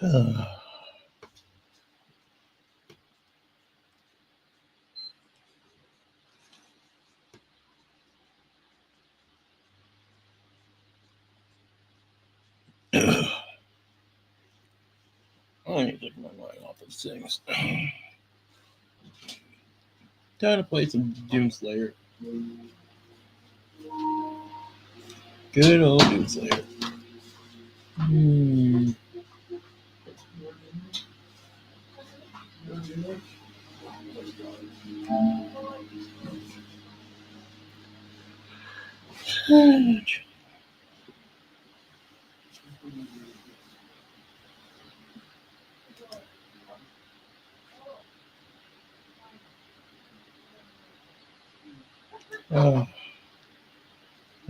I need to take my mind off those things. Time to play some Doom Slayer. Good old Doom Slayer.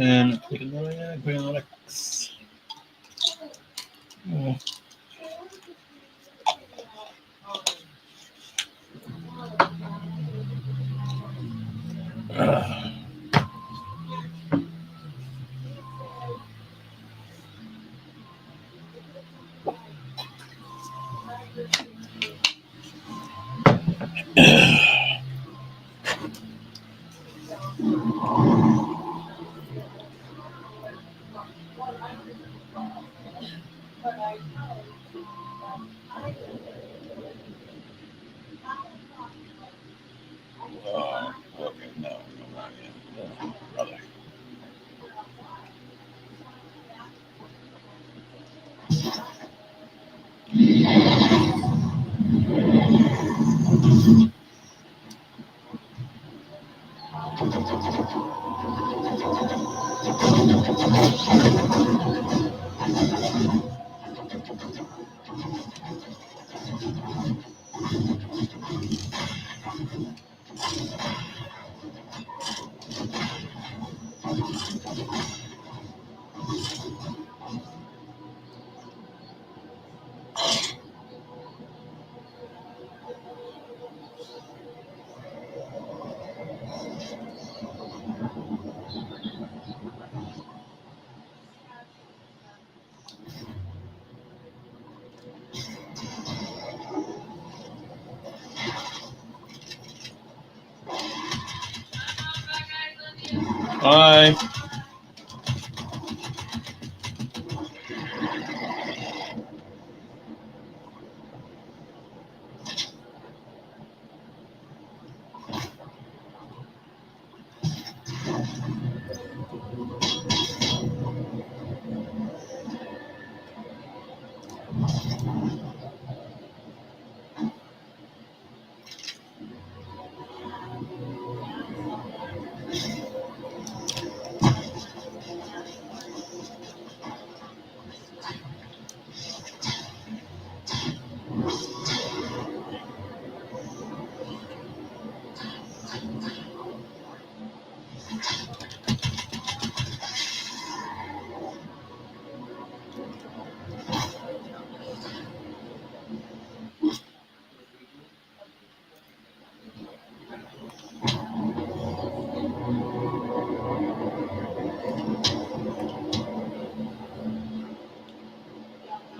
And take another antibiotics. Okay, no, not yet. Brother. Bye.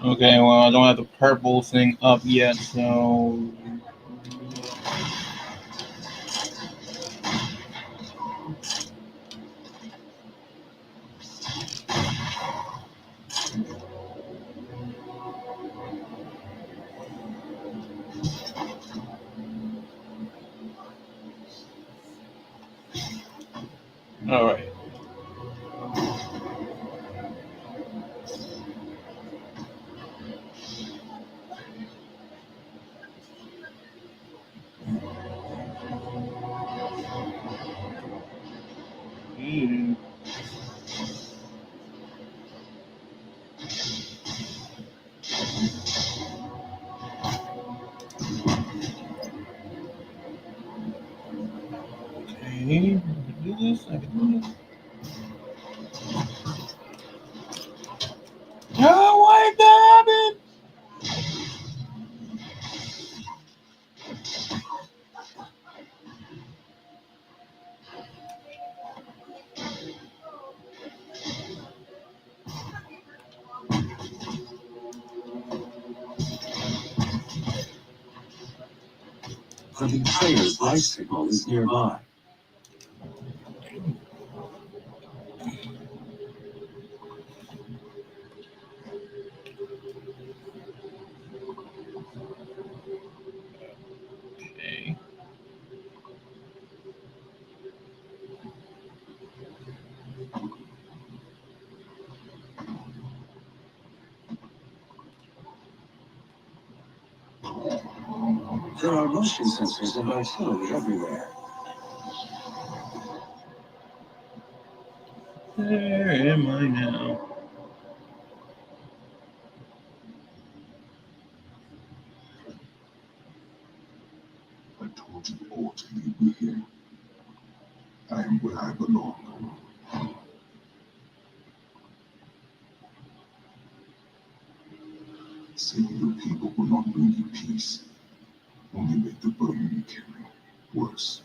Okay, well, I don't have the purple thing up yet, so. Alright. Okay, I can do this, I can do this. Oh, why that happened? The betrayer's life signal is nearby. Okay. There are motion sensors and artillery everywhere. Where am I now? I told you all to leave me here. I am where I belong. Saving your people will not bring you peace. Only make the burden you carry worse.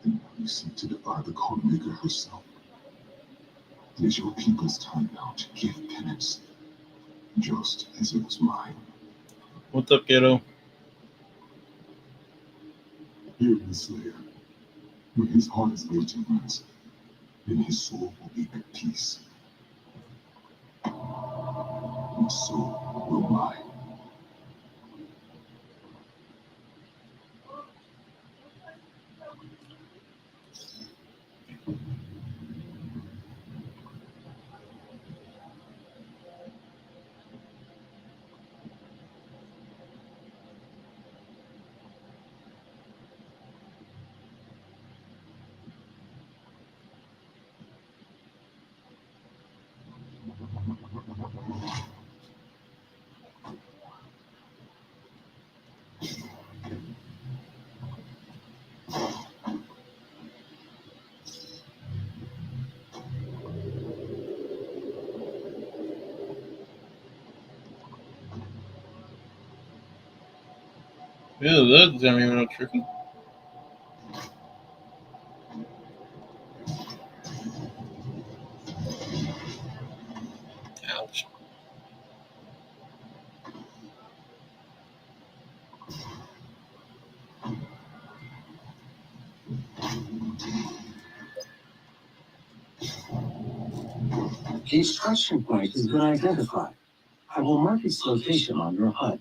And now you seek to defy the Codemaker herself. It is your people's time now to give penance, just as it was mine. What's up, kiddo? Hear the Slayer. When his heart is laid to rest, then his soul will be at peace. And so will mine. Ew, that's gonna be real tricky. Ouch. The extraction point has been identified. I will mark its location on your HUD.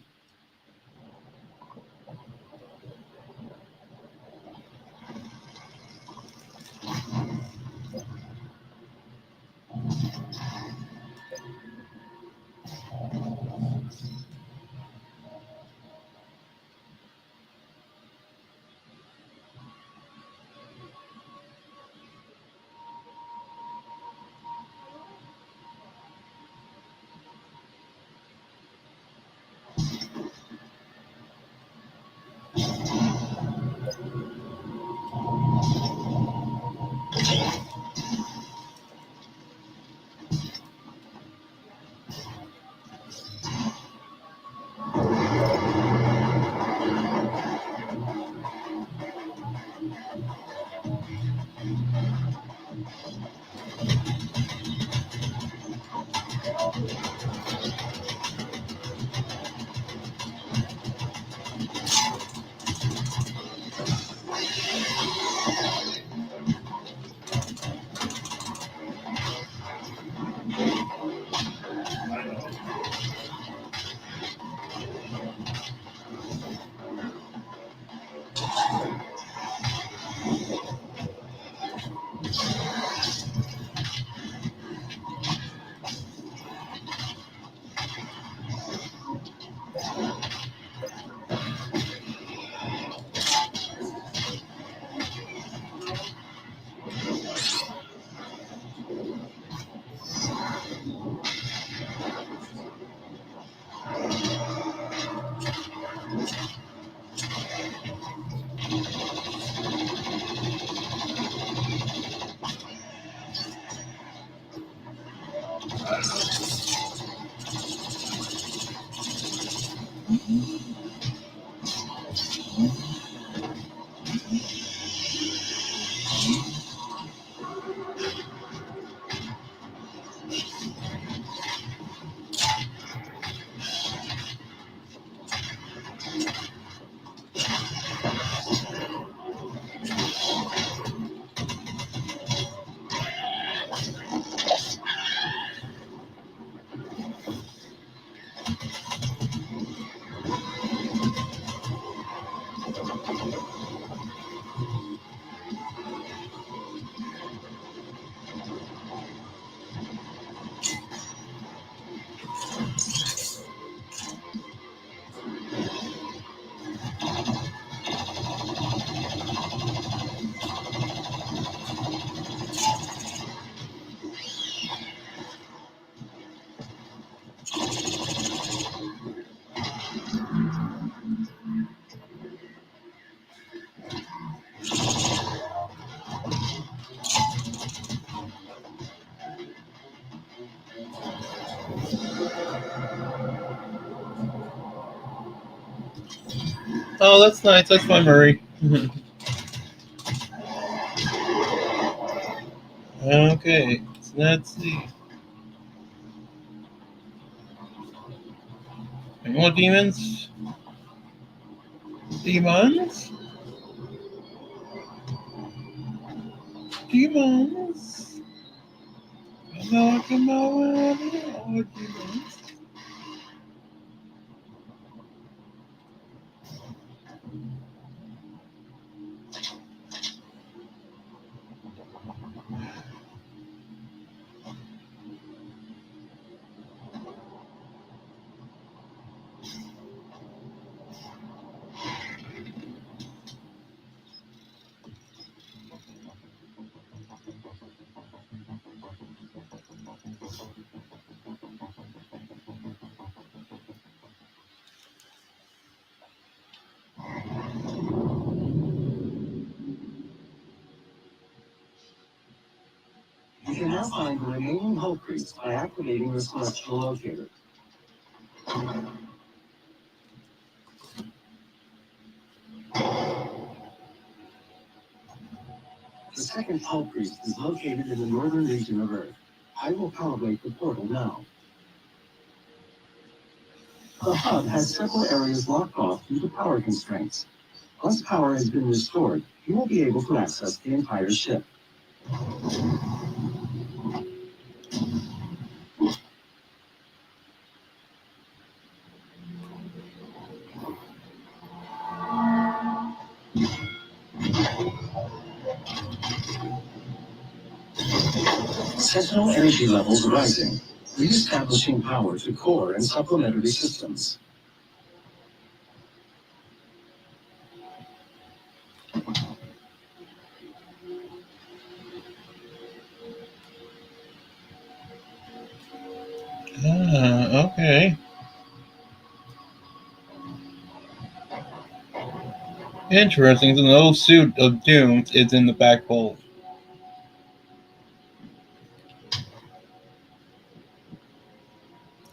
Oh, that's nice. That's my Murray. Okay, so let's see. Any more demons? Demons? Demons? Come on, demons. You can now find the remaining Hull Priests by activating the Celestial Locator. The second Hull Priest is located in the northern region of Earth. I will calibrate the portal now. The hub has several areas locked off due to power constraints. Once power has been restored, you will be able to access the entire ship. Sentinel energy levels rising, re-establishing power to core and supplementary systems. Okay. Interesting. So the old suit of Doom is in the back hold.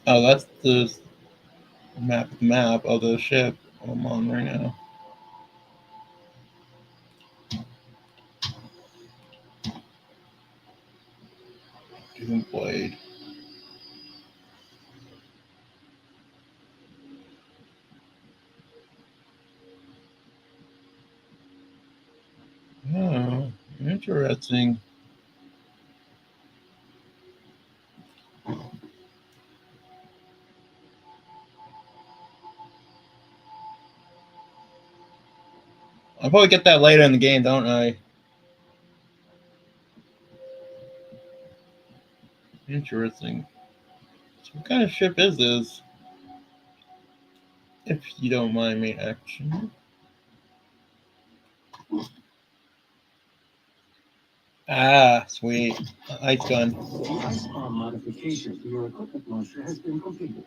Oh, that's the map of the ship I'm on right now. Doom Blade. Oh, interesting. I'll probably get that later in the game, don't I? Interesting. So what kind of ship is this? If you don't mind me, action. Ah, sweet. Ice gun. The ice bomb modification for your equipment launcher has been completed.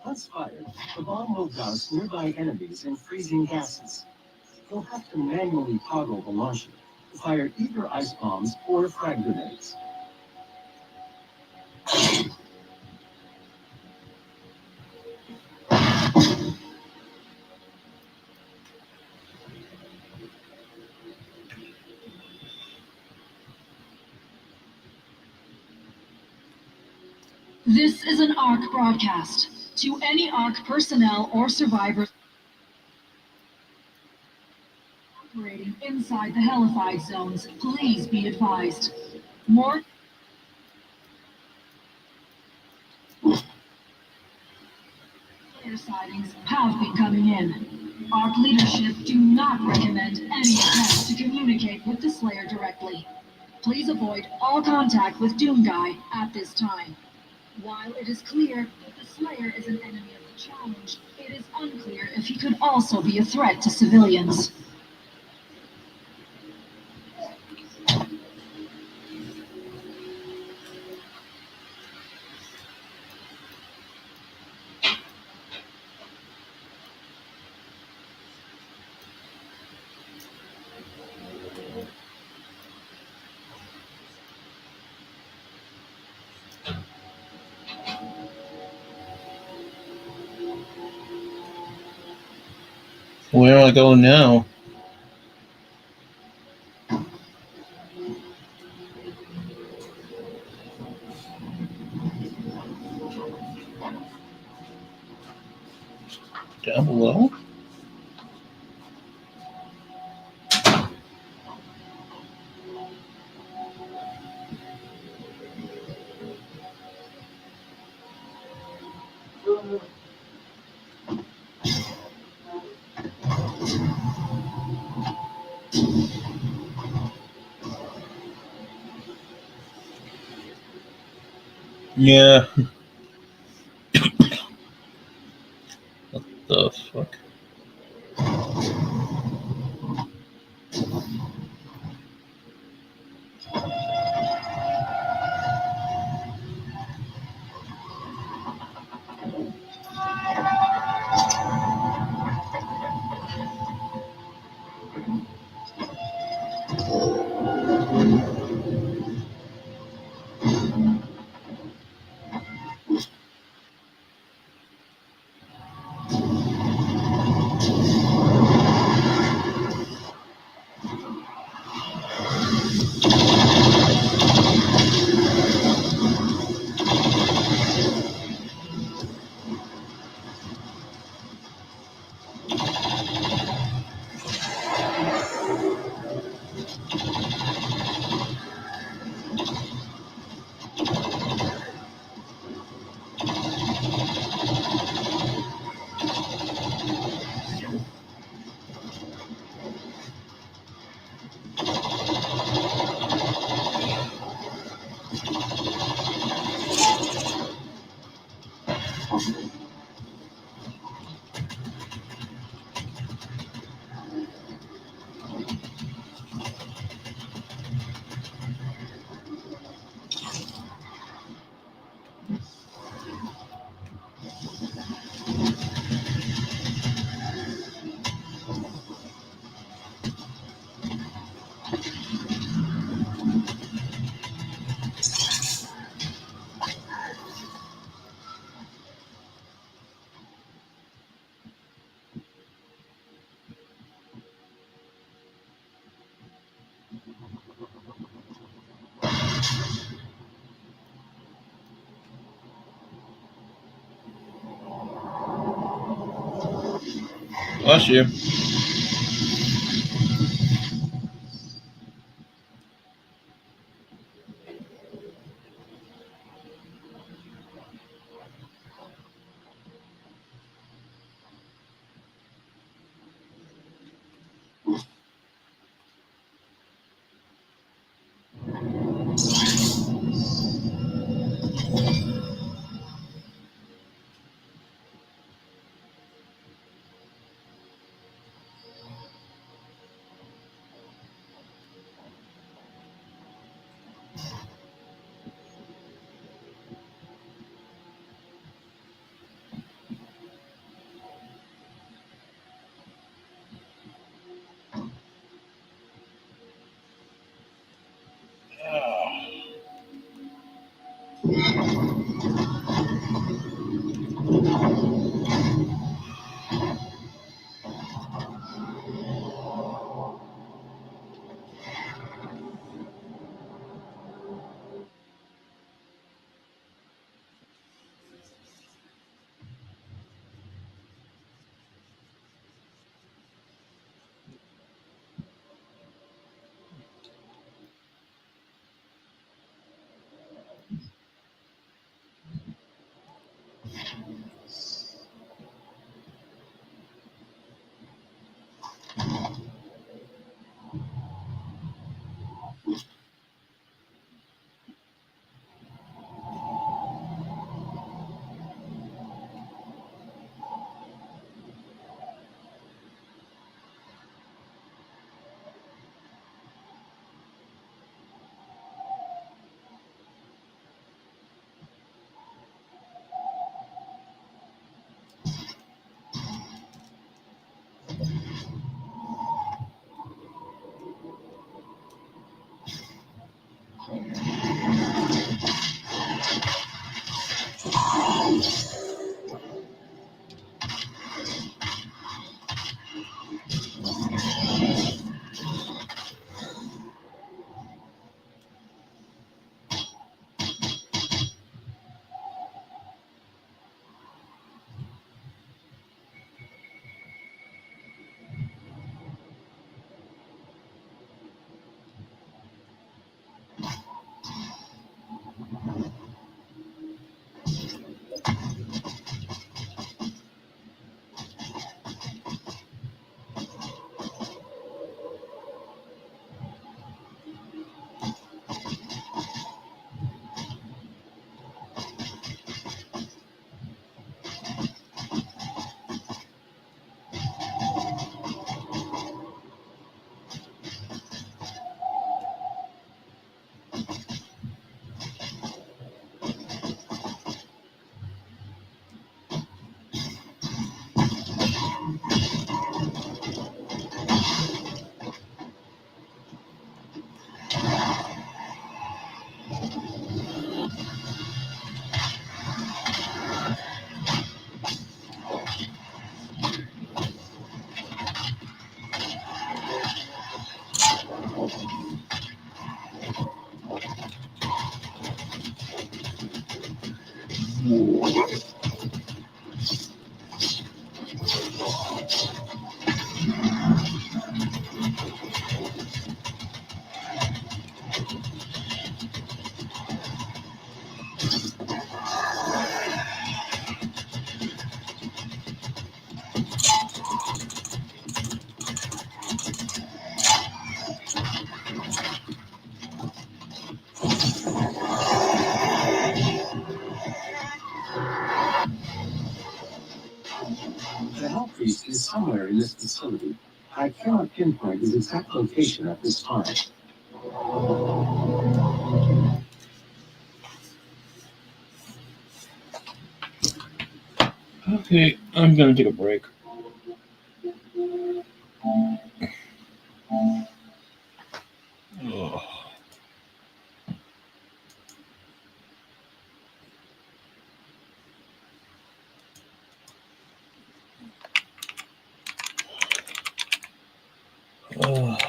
Once fired, the bomb will douse nearby enemies in freezing gases. You'll have to manually toggle the launcher to fire either ice bombs or frag grenades. This is an ARC broadcast. To any ARC personnel or survivors operating inside the Hellified zones, please be advised. More sightings have been coming in. ARC leadership do not recommend any attempt to communicate with the Slayer directly. Please avoid all contact with Doomguy at this time. While it is clear that the Slayer is an enemy of the Challenge, it is unclear if he could also be a threat to civilians. Where do I go now? Down below? Yeah. What the fuck? Bless you. somewhere in this facility. I cannot pinpoint his exact location at this time. Okay, I'm gonna take a break. Ugh. Ugh.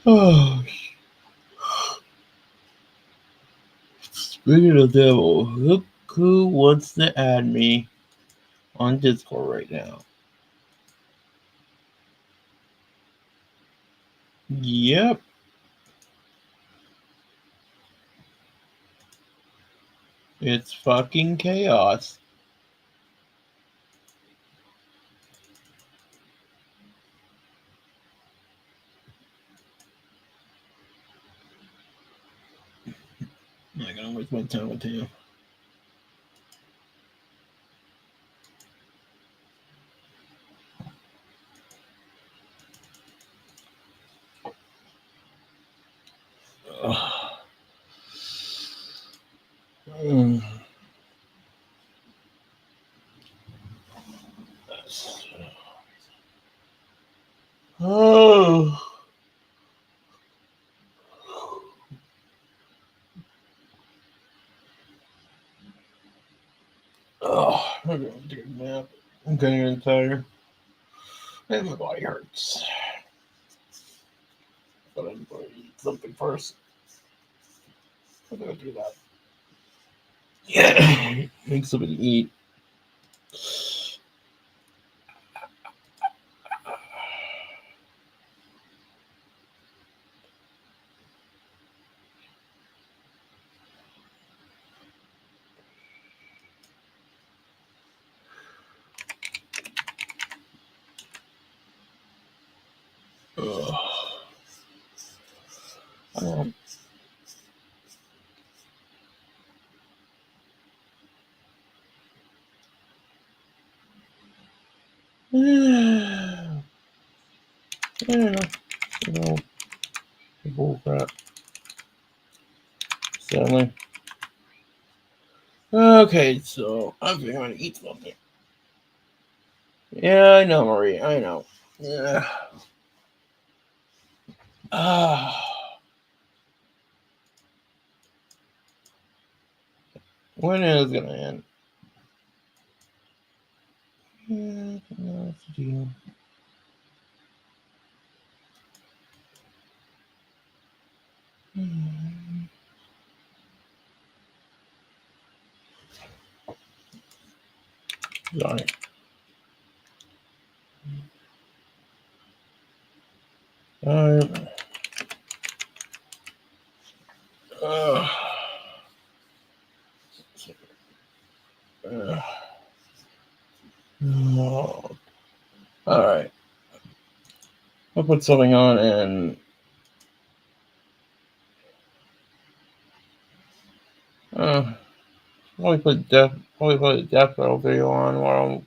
Oh, speaking of devil, who wants to add me on Discord right now? Yep. It's fucking chaos. I'm not gonna waste my time with him. Ugh. Mm. Oh. Oh, I'm gonna take a nap. I'm getting tired. And my body hurts. But I'm going to eat something first. I'm gonna do that. Yeah, make something to eat. Ugh. I don't know. Bull crap. Sadly. Okay, so I'm going to eat something. Yeah, I know, Marie. I know. Yeah. When is it gonna end? Yeah, that's the deal. Sorry. Alright. Alright. I'll put something on and probably put a death metal video on while I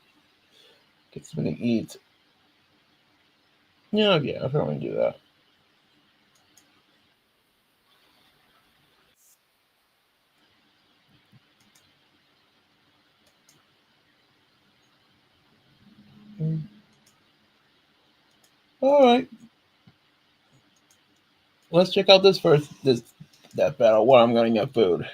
get something to eat. Yeah, I'll probably do that. Alright. Let's check out this first death battle while I'm gonna get food.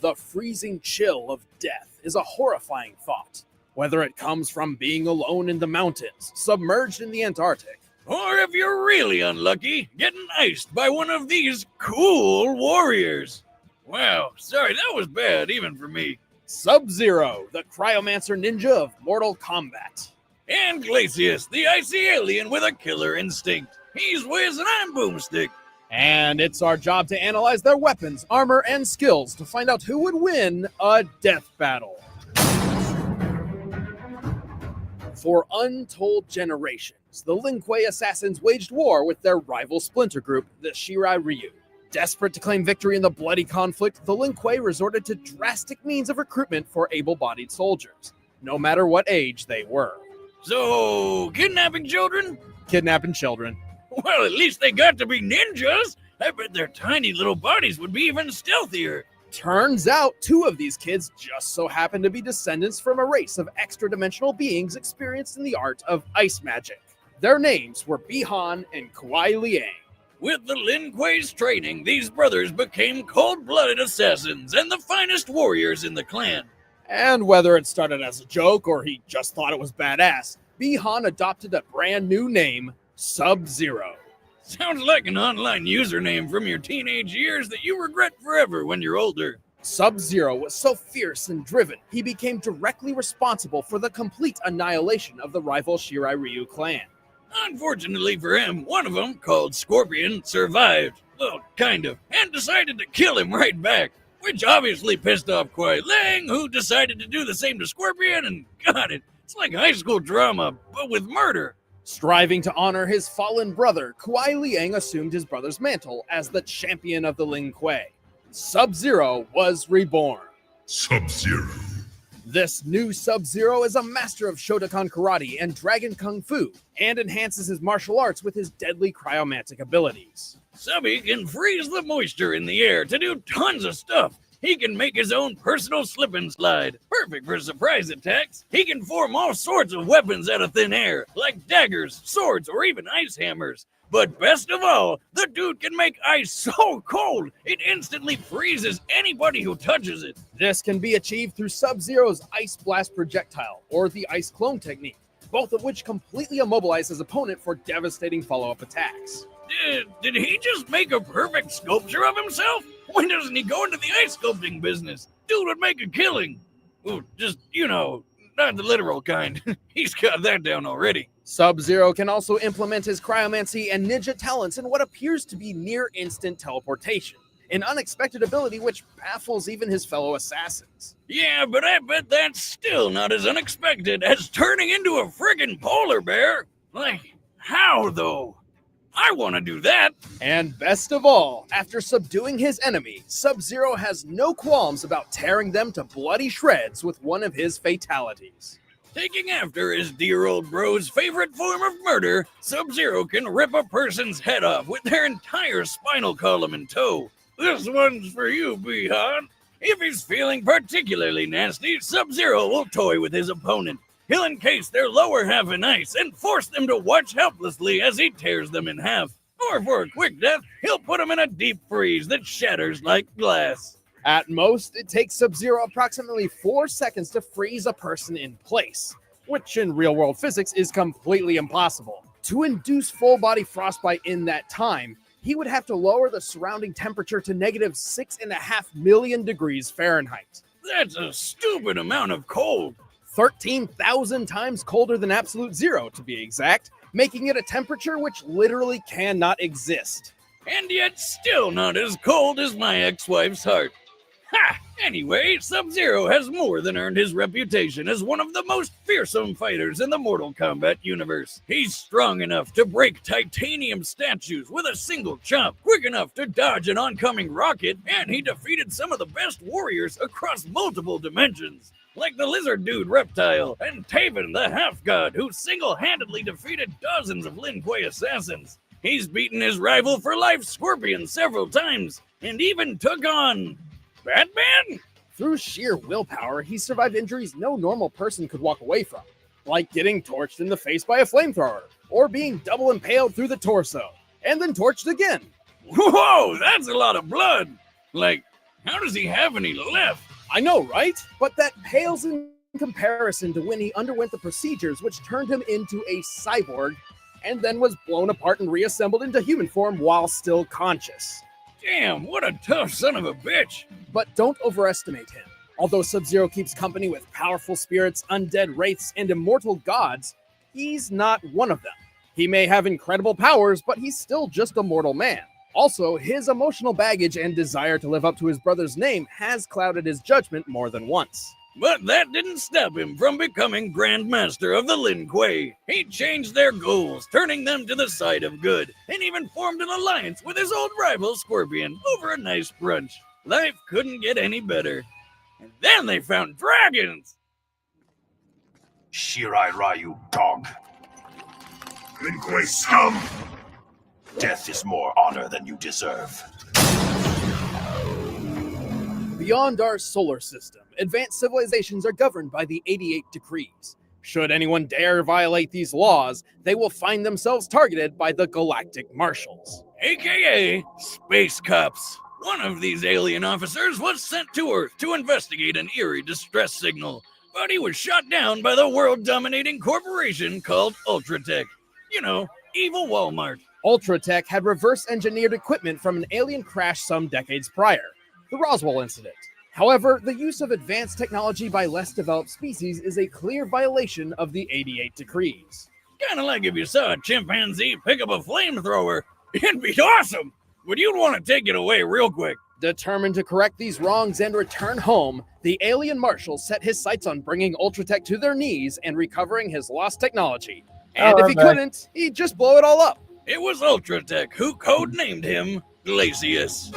The freezing chill of death is a horrifying thought, whether it comes from being alone in the mountains, submerged in the Antarctic, or if you're really unlucky, getting iced by one of these cool warriors. Wow, sorry, that was bad even for me. Sub-Zero, the cryomancer ninja of Mortal Kombat. And Glacius, the icy alien with a killer instinct. He's Wiz and I'm Boomstick. And it's our job to analyze their weapons, armor, and skills to find out who would win a death battle. For untold generations, the Lin Kuei assassins waged war with their rival splinter group, the Shirai Ryu. Desperate to claim victory in the bloody conflict, the Lin Kuei resorted to drastic means of recruitment for able-bodied soldiers, no matter what age they were. So, kidnapping children? Kidnapping children. Well, at least they got to be ninjas. I bet their tiny little bodies would be even stealthier. Turns out 2 of these kids just so happen to be descendants from a race of extra-dimensional beings experienced in the art of ice magic. Their names were Bi-Han and Kuai Liang. With the Lin Kuei's training, these brothers became cold-blooded assassins and the finest warriors in the clan. And whether it started as a joke or he just thought it was badass, Bi-Han adopted a brand new name, Sub-Zero. Sounds like an online username from your teenage years that you regret forever when you're older. Sub-Zero was so fierce and driven, he became directly responsible for the complete annihilation of the rival Shirai Ryu clan. Unfortunately for him, one of them, called Scorpion, survived. Well, kind of, and decided to kill him right back, which obviously pissed off Kuai Liang, who decided to do the same to Scorpion, and got it. It's like high school drama, but with murder. Striving to honor his fallen brother, Kuai Liang assumed his brother's mantle as the champion of the Lin Kuei. Sub-Zero was reborn. Sub-Zero. This new Sub-Zero is a master of Shotokan Karate and Dragon Kung Fu, and enhances his martial arts with his deadly cryomantic abilities. Subby can freeze the moisture in the air to do tons of stuff. He can make his own personal slip and slide, perfect for surprise attacks. He can form all sorts of weapons out of thin air, like daggers, swords, or even ice hammers. But best of all, the dude can make ice so cold, it instantly freezes anybody who touches it. This can be achieved through Sub-Zero's Ice Blast projectile, or the Ice Clone technique, both of which completely immobilize his opponent for devastating follow-up attacks. Did he just make a perfect sculpture of himself? Why doesn't he go into the ice sculpting business? Dude would make a killing. Ooh, just, not the literal kind. He's got that down already. Sub-Zero can also implement his cryomancy and ninja talents in what appears to be near-instant teleportation, an unexpected ability which baffles even his fellow assassins. Yeah, but I bet that's still not as unexpected as turning into a friggin' polar bear. Like, how though? I want to do that. And best of all, after subduing his enemy, Sub-Zero has no qualms about tearing them to bloody shreds with one of his fatalities. Taking after his dear old bro's favorite form of murder, Sub-Zero can rip a person's head off with their entire spinal column in tow. This one's for you, Bi-Han. If he's feeling particularly nasty, Sub-Zero will toy with his opponent. He'll encase their lower half in ice and force them to watch helplessly as he tears them in half. Or for a quick death, he'll put them in a deep freeze that shatters like glass. At most, it takes Sub-Zero approximately 4 seconds to freeze a person in place, which in real-world physics is completely impossible. To induce full-body frostbite in that time, he would have to lower the surrounding temperature to negative 6.5 million degrees Fahrenheit. That's a stupid amount of cold. 13,000 times colder than absolute zero, to be exact, making it a temperature which literally cannot exist. And yet still not as cold as my ex-wife's heart. Ha! Anyway, Sub-Zero has more than earned his reputation as one of the most fearsome fighters in the Mortal Kombat universe. He's strong enough to break titanium statues with a single chop, quick enough to dodge an oncoming rocket, and he defeated some of the best warriors across multiple dimensions, like the lizard dude Reptile and Taven the half-god, who single-handedly defeated dozens of Lin Kuei assassins. He's beaten his rival for life, Scorpion, several times, and even took on Batman? Through sheer willpower, he survived injuries no normal person could walk away from, like getting torched in the face by a flamethrower, or being double impaled through the torso, and then torched again. Whoa, that's a lot of blood! Like, how does he have any left? I know, right? But that pales in comparison to when he underwent the procedures which turned him into a cyborg, and then was blown apart and reassembled into human form while still conscious. Damn, what a tough son of a bitch! But don't overestimate him. Although Sub-Zero keeps company with powerful spirits, undead wraiths, and immortal gods, he's not one of them. He may have incredible powers, but he's still just a mortal man. Also, his emotional baggage and desire to live up to his brother's name has clouded his judgment more than once. But that didn't stop him from becoming Grand Master of the Lin Kuei. He changed their goals, turning them to the side of good, and even formed an alliance with his old rival Scorpion over a nice brunch. Life couldn't get any better. And then they found dragons! Shirai Ryu, dog. Lin Kuei scum! Death is more honor than you deserve. Beyond our solar system, advanced civilizations are governed by the 88 Decrees. Should anyone dare violate these laws, they will find themselves targeted by the Galactic Marshals. AKA Space Cops. One of these alien officers was sent to Earth to investigate an eerie distress signal, but he was shot down by the world-dominating corporation called Ultratech. You know, evil Walmart. Ultratech had reverse-engineered equipment from an alien crash some decades prior, the Roswell incident. However, the use of advanced technology by less developed species is a clear violation of the 88 Decrees. Kinda like if you saw a chimpanzee pick up a flamethrower. It'd be awesome, but you'd want to take it away real quick. Determined to correct these wrongs and return home, the alien marshal set his sights on bringing Ultratech to their knees and recovering his lost technology. And if he couldn't, he'd just blow it all up. It was Ultratech who codenamed him Glacius.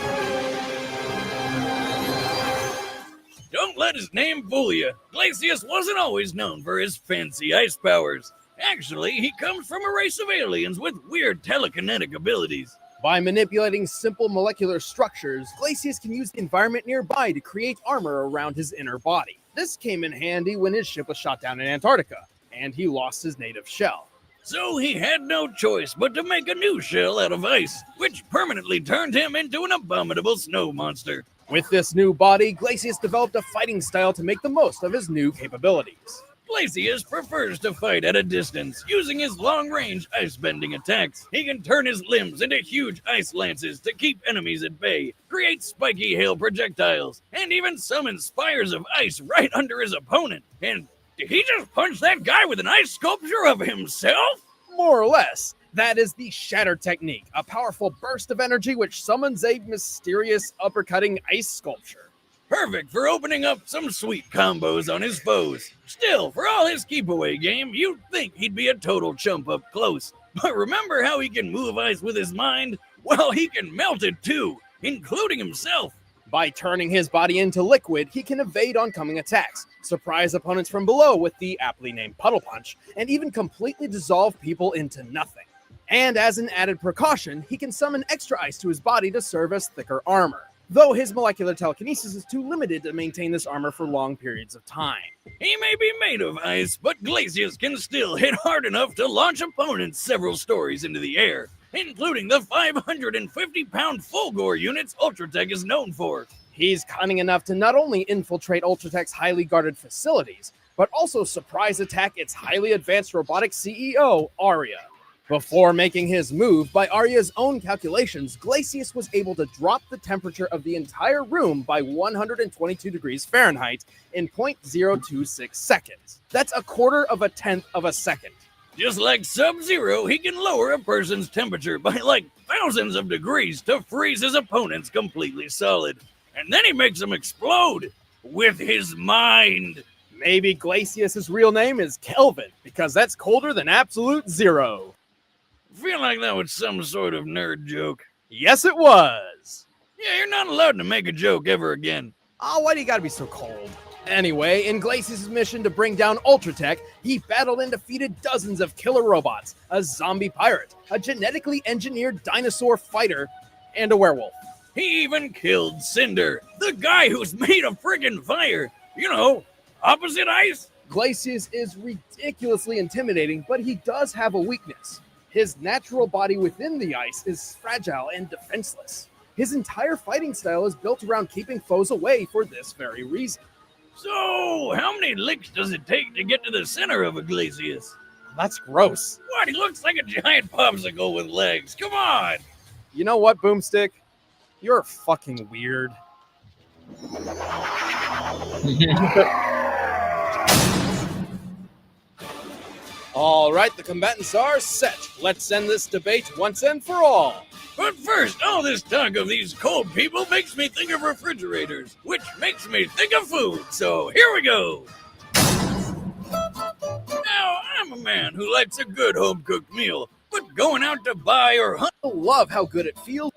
Don't let his name fool you. Glacius wasn't always known for his fancy ice powers. Actually, he comes from a race of aliens with weird telekinetic abilities. By manipulating simple molecular structures, Glacius can use the environment nearby to create armor around his inner body. This came in handy when his ship was shot down in Antarctica, and he lost his native shell. So he had no choice but to make a new shell out of ice, which permanently turned him into an abominable snow monster. With this new body, Glacius developed a fighting style to make the most of his new capabilities. Glacius prefers to fight at a distance, using his long-range ice-bending attacks. He can turn his limbs into huge ice lances to keep enemies at bay, create spiky hail projectiles, and even summon spires of ice right under his opponent. And did he just punch that guy with an ice sculpture of himself? More or less. That is the Shatter Technique, a powerful burst of energy which summons a mysterious uppercutting ice sculpture. Perfect for opening up some sweet combos on his foes. Still, for all his keep-away game, you'd think he'd be a total chump up close. But remember how he can move ice with his mind? Well, he can melt it too, including himself. By turning his body into liquid, he can evade oncoming attacks, surprise opponents from below with the aptly named Puddle Punch, and even completely dissolve people into nothing. And as an added precaution, he can summon extra ice to his body to serve as thicker armor, though his molecular telekinesis is too limited to maintain this armor for long periods of time. He may be made of ice, but Glacius can still hit hard enough to launch opponents several stories into the air, including the 550-pound Fulgor units Ultratech is known for. He's cunning enough to not only infiltrate Ultratech's highly guarded facilities, but also surprise attack its highly advanced robotic CEO, Arya. Before making his move, by Arya's own calculations, Glacius was able to drop the temperature of the entire room by 122 degrees Fahrenheit in 0.026 seconds. That's a quarter of a tenth of a second. Just like Sub-Zero, he can lower a person's temperature by like thousands of degrees to freeze his opponents completely solid. And then he makes them explode with his mind. Maybe Glacius's real name is Kelvin, because that's colder than absolute zero. Feel like that was some sort of nerd joke. Yes, it was. Yeah, you're not allowed to make a joke ever again. Oh, why do you gotta be so cold? Anyway, in Glacius' mission to bring down Ultratech, he battled and defeated dozens of killer robots, a zombie pirate, a genetically engineered dinosaur fighter, and a werewolf. He even killed Cinder, the guy who's made of friggin' fire. You know, opposite ice. Glacius is ridiculously intimidating, but he does have a weakness. His natural body within the ice is fragile and defenseless. His entire fighting style is built around keeping foes away for this very reason. So, how many licks does it take to get to the center of a Glacius? That's gross. What? He looks like a giant popsicle with legs. Come on. You know what, Boomstick? You're fucking weird. All right, the combatants are set. Let's end this debate once and for all. But first, all this talk of these cold people makes me think of refrigerators, which makes me think of food. So here we go. Now, I'm a man who likes a good home-cooked meal, but going out to buy or hunt. I love how good it feels.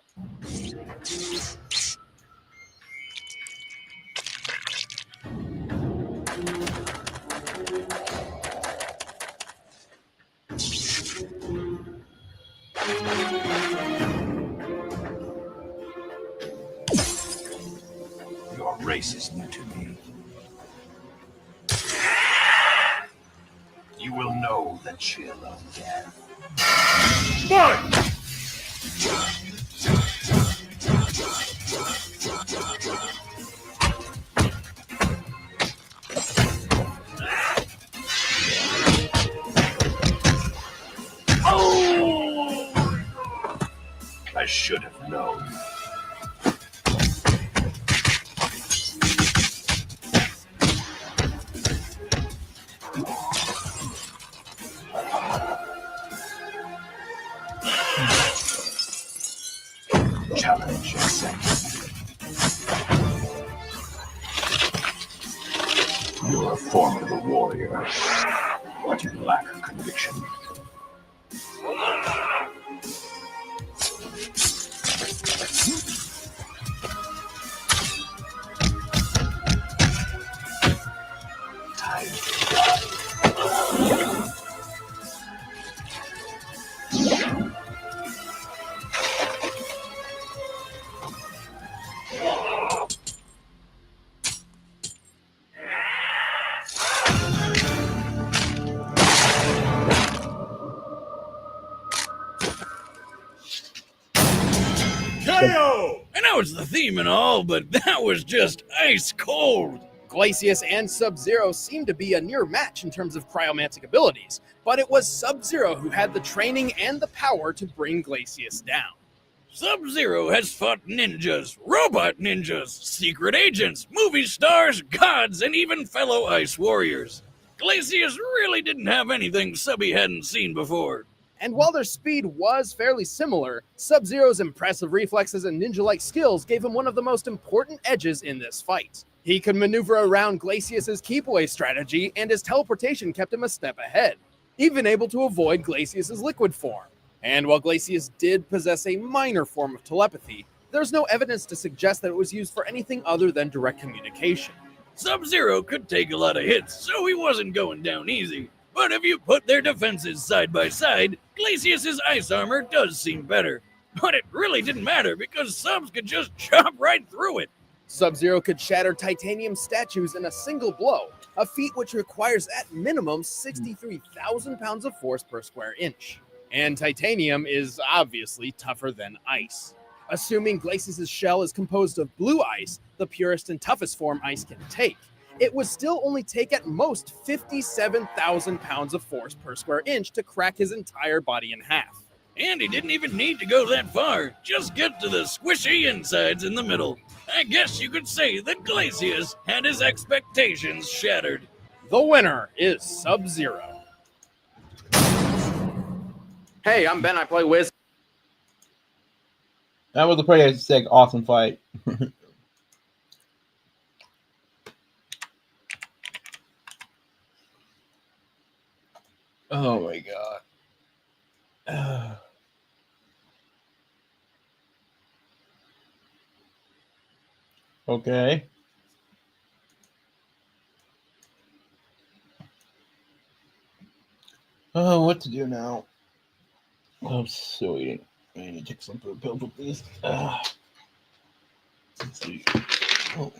Your race is new to me. You will know the chill of death. Oh! I should have known. Challenge accepted. You're a formidable warrior, but you lack conviction. Time to die. KO! I know it's the theme and all, but that was just ice cold. Glacius and Sub-Zero seemed to be a near match in terms of cryomantic abilities, but it was Sub-Zero who had the training and the power to bring Glacius down. Sub-Zero has fought ninjas, robot ninjas, secret agents, movie stars, gods, and even fellow ice warriors. Glacius really didn't have anything Subby hadn't seen before. And while their speed was fairly similar, Sub-Zero's impressive reflexes and ninja-like skills gave him one of the most important edges in this fight. He could maneuver around Glacius's keep-away strategy, and his teleportation kept him a step ahead, even able to avoid Glacius's liquid form. And while Glacius did possess a minor form of telepathy, there's no evidence to suggest that it was used for anything other than direct communication. Sub-Zero could take a lot of hits, so he wasn't going down easy. But if you put their defenses side by side, Glacius's ice armor does seem better. But it really didn't matter because Subs could just chop right through it. Sub-Zero could shatter titanium statues in a single blow, a feat which requires at minimum 63,000 pounds of force per square inch. And titanium is obviously tougher than ice. Assuming Glacius's shell is composed of blue ice, the purest and toughest form ice can take, it would still only take at most 57,000 pounds of force per square inch to crack his entire body in half. And he didn't even need to go that far. Just get to the squishy insides in the middle. I guess you could say that Glacius had his expectations shattered. The winner is Sub-Zero. Hey, I'm Ben. I play Wiz. That was a pretty sick, awesome fight. Oh my god. Okay. Oh, what to do now? I'm still eating. I need to take some pills with this. Let's see. Oh.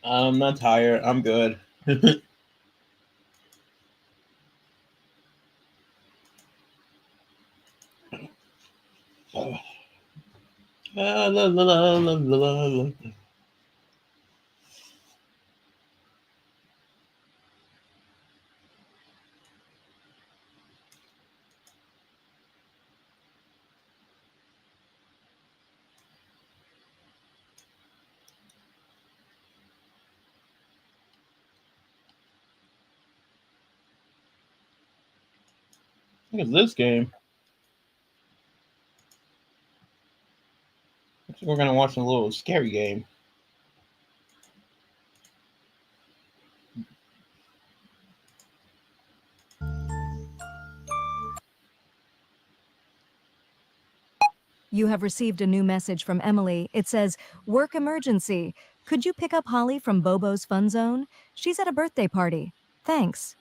I'm not tired. I'm good. La, la, la, la, la, la, la. Look at this game. Looks like we're gonna watch a little scary game. You have received a new message from Emily. It says, "Work emergency. Could you pick up Holly from Bobo's Fun Zone? She's at a birthday party. Thanks."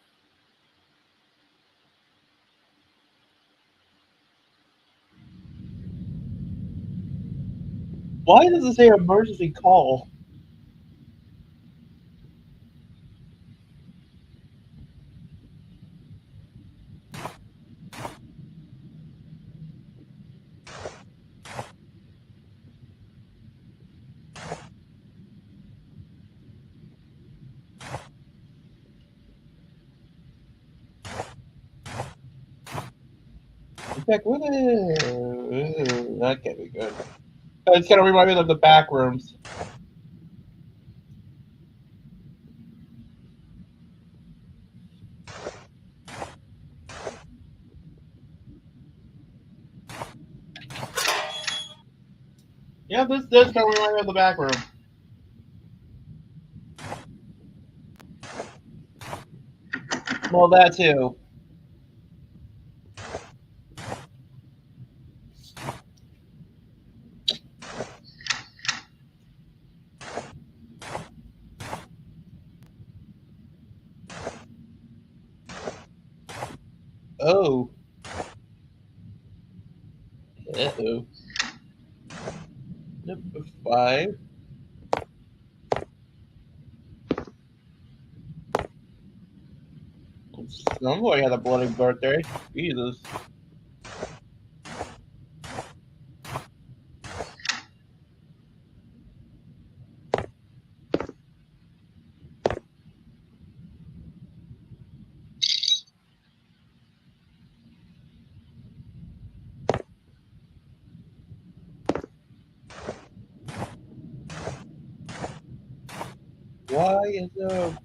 Why does it say emergency call? In fact, that can't be good. It's gonna remind me of the back rooms. Yeah, this does kind of remind me of the back room. Well, that too. Oh. Uh-oh. Number 5. Some boy had a bloody birthday. Jesus. Why is there...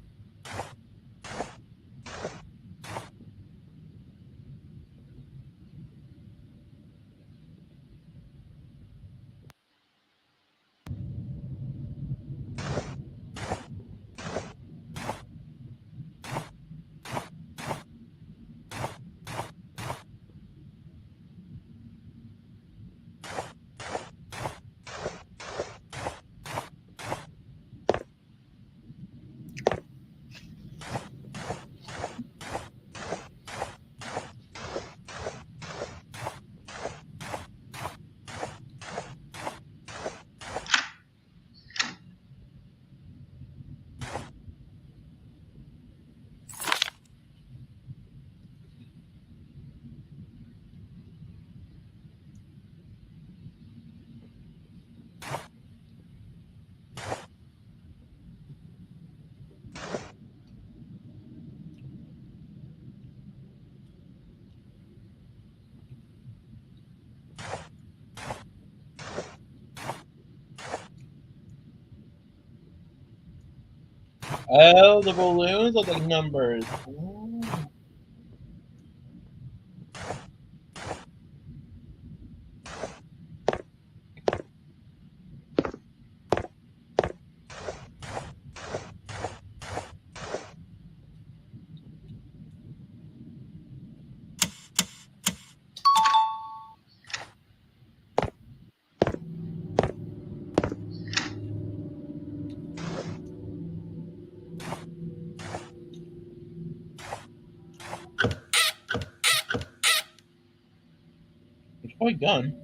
Oh, the balloons are the numbers. Ooh. It's probably done.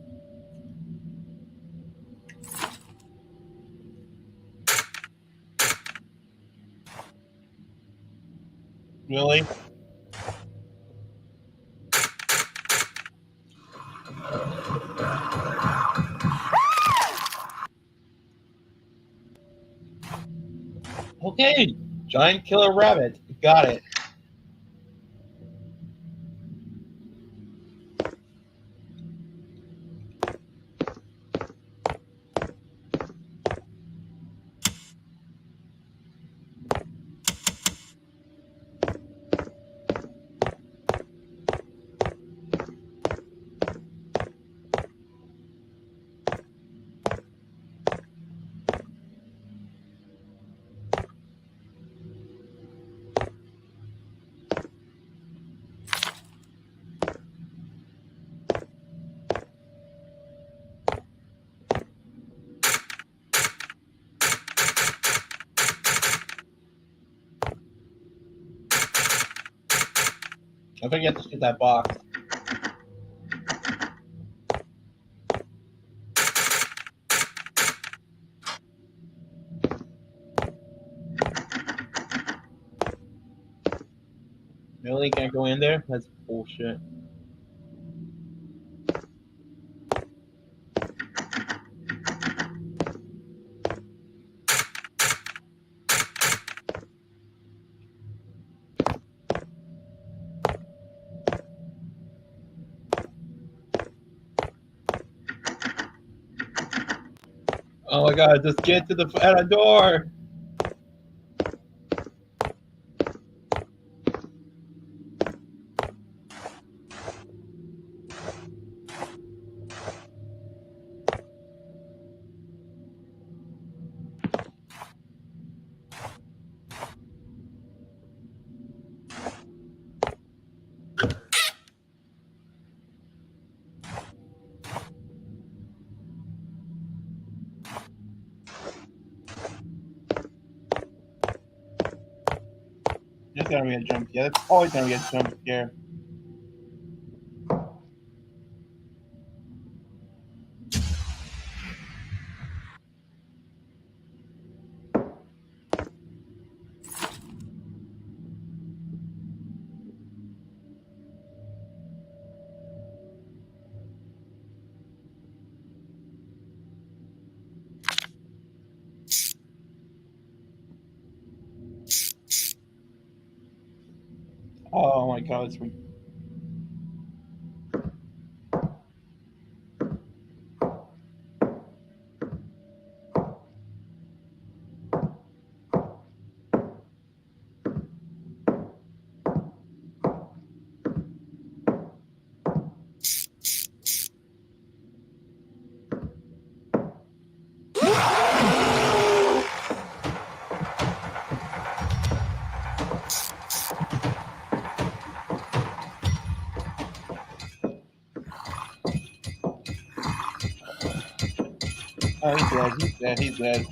Really? Hey, giant killer rabbit. Got it. I think you have to get that box. Really? Can't go in there? That's bullshit. Oh my god, just get to the door! There's gonna be a jump scare. That's always gonna be a jump scare. Oh my god, it's oh, he's dead, he's dead, he's dead.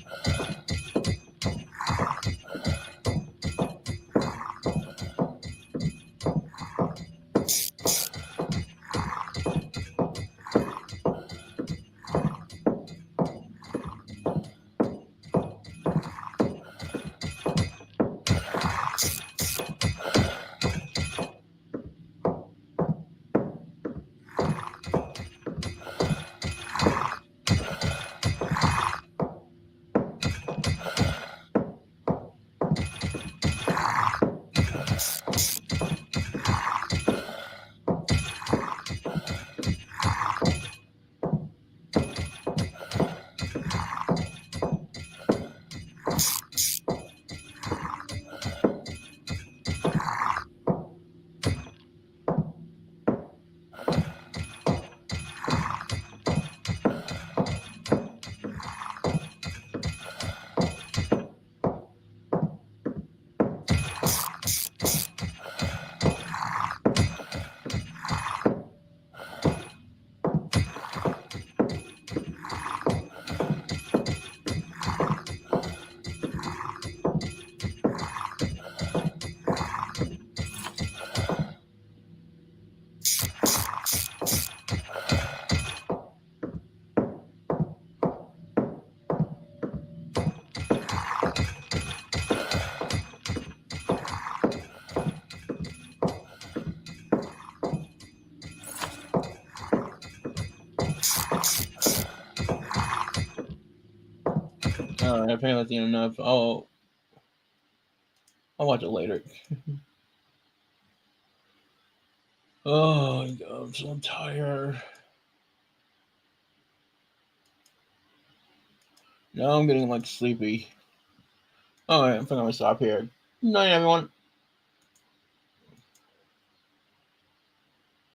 Alright, I think that's enough. Oh. I'll watch it later. Oh my God, I'm so tired. Now I'm getting like sleepy. All right, I'm gonna stop here. Good night, everyone.